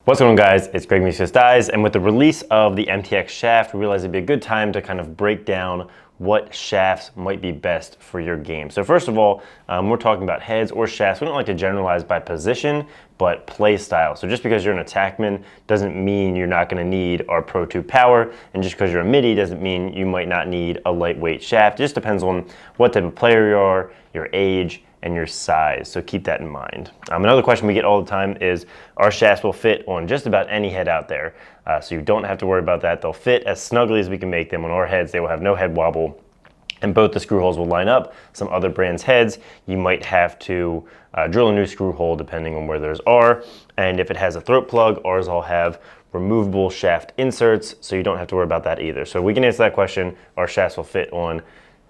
What's going on, guys? It's Greg Dies, and with the release of the MTX shaft, we realized it'd be a good time to kind of break down what shafts might be best for your game. So first of all, we're talking about heads or shafts. We don't like to generalize by position, but play style. So just because you're an attackman doesn't mean you're not going to need our Pro 2 power, and just because you're a midi doesn't mean you might not need a lightweight shaft. It just depends on what type of player you are, your age, and your size, so keep that in mind. Another question we get all the time is, our shafts will fit on just about any head out there, so you don't have to worry about that. They'll fit as snugly as we can make them. On our heads, they will have no head wobble, and both the screw holes will line up. Some other brands' heads, you might have to drill a new screw hole depending on where theirs are, and if it has a throat plug, ours all have removable shaft inserts, so you don't have to worry about that either. So we can answer that question. Our shafts will fit on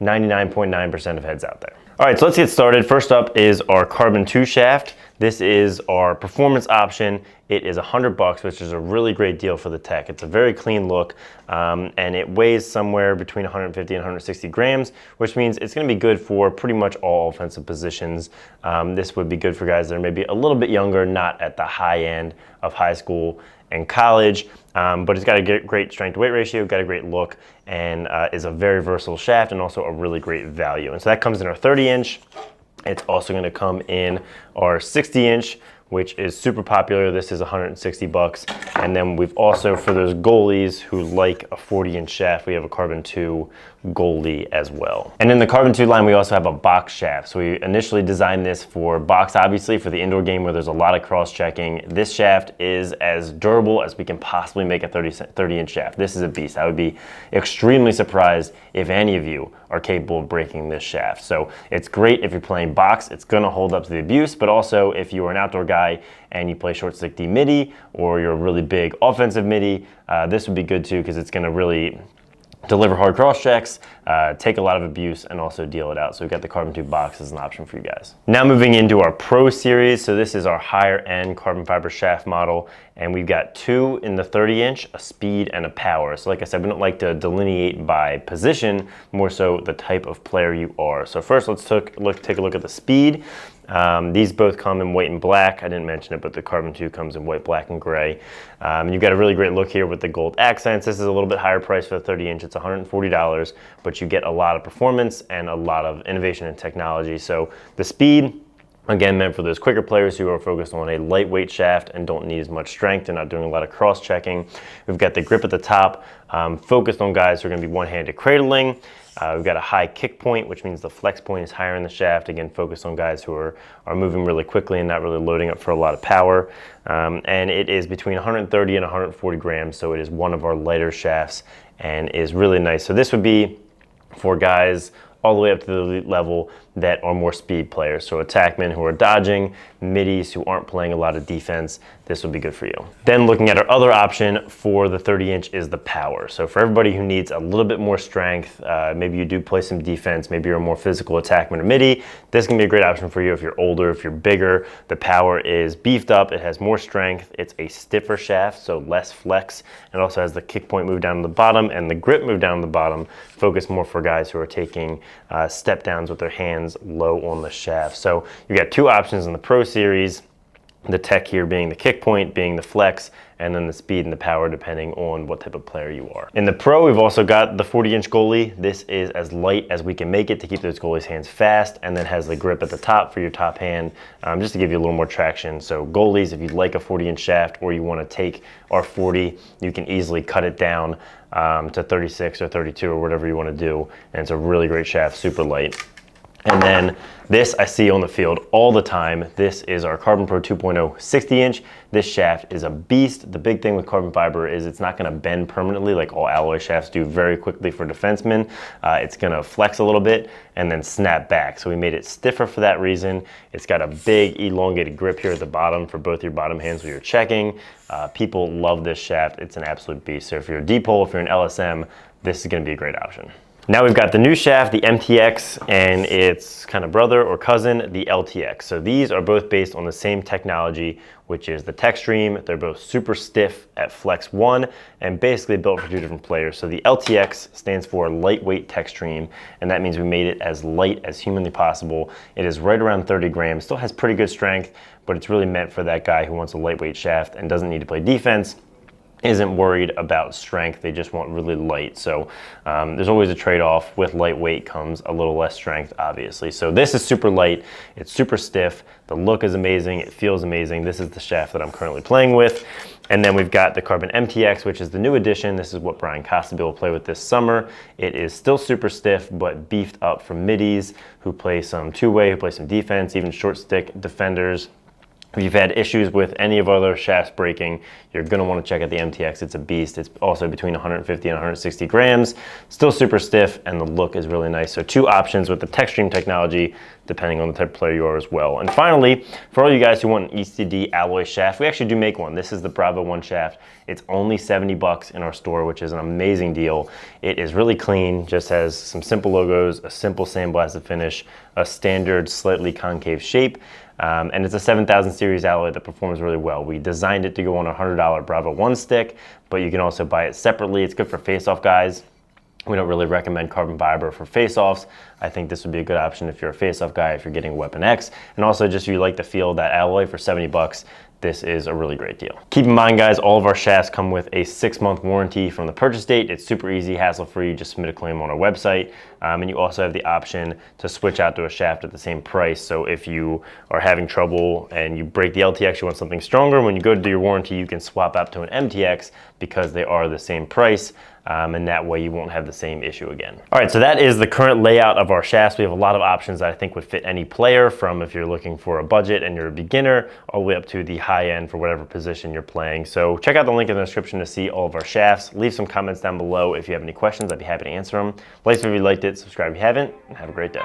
99.9% of heads out there. All right, so let's get started. First up is our Carbon 2 shaft. This is our performance option. It is $100, which is a really great deal for the tech. It's a very clean look, and it weighs somewhere between 150 and 160 grams, which means it's gonna be good for pretty much all offensive positions. This would be good for guys that are maybe a little bit younger, not at the high end of high school and college, but it's got a great strength to weight ratio, got a great look, and is a very versatile shaft and also a really great value. And so that comes in our 30-inch. It's also going to come in our 60-inch, which is super popular. This is $160. And then we've also, for those goalies who like a 40-inch shaft, we have a Carbon 2 goalie as well. And in the Carbon 2 line, we also have a box shaft. So we initially designed this for box, obviously, for the indoor game where there's a lot of cross-checking. This shaft is as durable as we can possibly make a 30-inch shaft. This is a beast. I would be extremely surprised if any of you are capable of breaking this shaft. So it's great if you're playing box. It's gonna hold up to the abuse, but also if you are an outdoor guy and you play short stick D midi, or you're a really big offensive midi, this would be good too, because it's gonna really deliver hard cross checks, take a lot of abuse, and also deal it out. So we've got the Carbon 2 box as an option for you guys. Now moving into our Pro series. So this is our higher end carbon fiber shaft model, and we've got two in the 30-inch, a speed and a power. So like I said, we don't like to delineate by position, more so the type of player you are. So first let's take a look at the speed. These both come in white and black. I didn't mention it, but the Carbon 2 comes in white, black, and gray. You've got a really great look here with the gold accents. This is a little bit higher price for the 30-inch. It's $140, but you get a lot of performance and a lot of innovation and technology. So the speed, again, meant for those quicker players who are focused on a lightweight shaft and don't need as much strength. They're not doing a lot of cross-checking. We've got the grip at the top, focused on guys who are going to be one-handed cradling. We've got a high kick point, which means the flex point is higher in the shaft. Again, focused on guys who are moving really quickly and not really loading up for a lot of power. And it is between 130 and 140 grams, so it is one of our lighter shafts and is really nice. So this would be for guys all the way up to the elite level that are more speed players. So attackmen who are dodging, middies who aren't playing a lot of defense, this would be good for you. Then looking at our other option for the 30-inch is the power. So for everybody who needs a little bit more strength, maybe you do play some defense, maybe you're a more physical attackman or midi, this can be a great option for you if you're older, if you're bigger. The power is beefed up, it has more strength, it's a stiffer shaft, so less flex. It also has the kick point move down to the bottom and the grip move down to the bottom, focus more for guys who are taking step downs with their hands low on the shaft. So you've got two options in the Pro series, the tech here being the kick point, being the flex, and then the speed and the power depending on what type of player you are. In the Pro, we've also got the 40-inch goalie. This is as light as we can make it to keep those goalies' hands fast, and then has the grip at the top for your top hand, just to give you a little more traction. So goalies, if you'd like a 40-inch shaft or you want to take our 40, you can easily cut it down to 36 or 32 or whatever you want to do, and it's a really great shaft, super light. And then this I see on the field all the time. This is our Carbon Pro 2.0 60-inch. This shaft is a beast. The big thing with carbon fiber is it's not going to bend permanently like all alloy shafts do very quickly for defensemen. It's going to flex a little bit and then snap back. So we made it stiffer for that reason. It's got a big elongated grip here at the bottom for both your bottom hands when you're checking. People love this shaft. It's an absolute beast. So if you're a D-pole, if you're an LSM, this is going to be a great option. Now we've got the new shaft, the MTX, and its kind of brother or cousin, the LTX. So these are both based on the same technology, which is the Techstream. They're both super stiff at Flex 1 and basically built for two different players. So the LTX stands for Lightweight Techstream, and that means we made it as light as humanly possible. It is right around 30 grams, still has pretty good strength, but it's really meant for that guy who wants a lightweight shaft and doesn't need to play defense, isn't worried about strength, they just want really light. So there's always a trade-off. With lightweight comes a little less strength, obviously. So this is super light, it's super stiff, the look is amazing, it feels amazing. This is the shaft that I'm currently playing with. And then we've got the Carbon MTX, which is the new addition. This is what Brian Costabile will play with this summer. It is still super stiff, but beefed up for middies who play some two-way, who play some defense, even short stick defenders. If you've had issues with any of our other shafts breaking, you're going to want to check out the MTX. It's a beast. It's also between 150 and 160 grams. Still super stiff, and the look is really nice. So two options with the Techstream technology, depending on the type of player you are as well. And finally, for all you guys who want an ECD Alloy Shaft, we actually do make one. This is the Bravo 1 shaft. It's only 70 bucks in our store, which is an amazing deal. It is really clean, just has some simple logos, a simple sandblasted finish, a standard slightly concave shape. And it's a 7000 series alloy that performs really well. We designed it to go on a $100 Bravo 1 stick, but you can also buy it separately. It's good for face-off guys. We don't really recommend carbon fiber for face-offs. I think this would be a good option if you're a face-off guy, if you're getting Weapon X. And also just if you like the feel of that alloy for 70 bucks, this is a really great deal. Keep in mind, guys, all of our shafts come with a 6-month warranty from the purchase date. It's super easy, hassle-free. Just submit a claim on our website. And you also have the option to switch out to a shaft at the same price. So if you are having trouble and you break the LTX, you want something stronger, when you go to do your warranty, you can swap out to an MTX because they are the same price. And that way you won't have the same issue again. All right, so that is the current layout of our shafts. We have a lot of options that I think would fit any player, from if you're looking for a budget and you're a beginner, all the way up to the high end for whatever position you're playing. So check out the link in the description to see all of our shafts. Leave some comments down below if you have any questions. I'd be happy to answer them. Like if you liked it, subscribe if you haven't, and have a great day.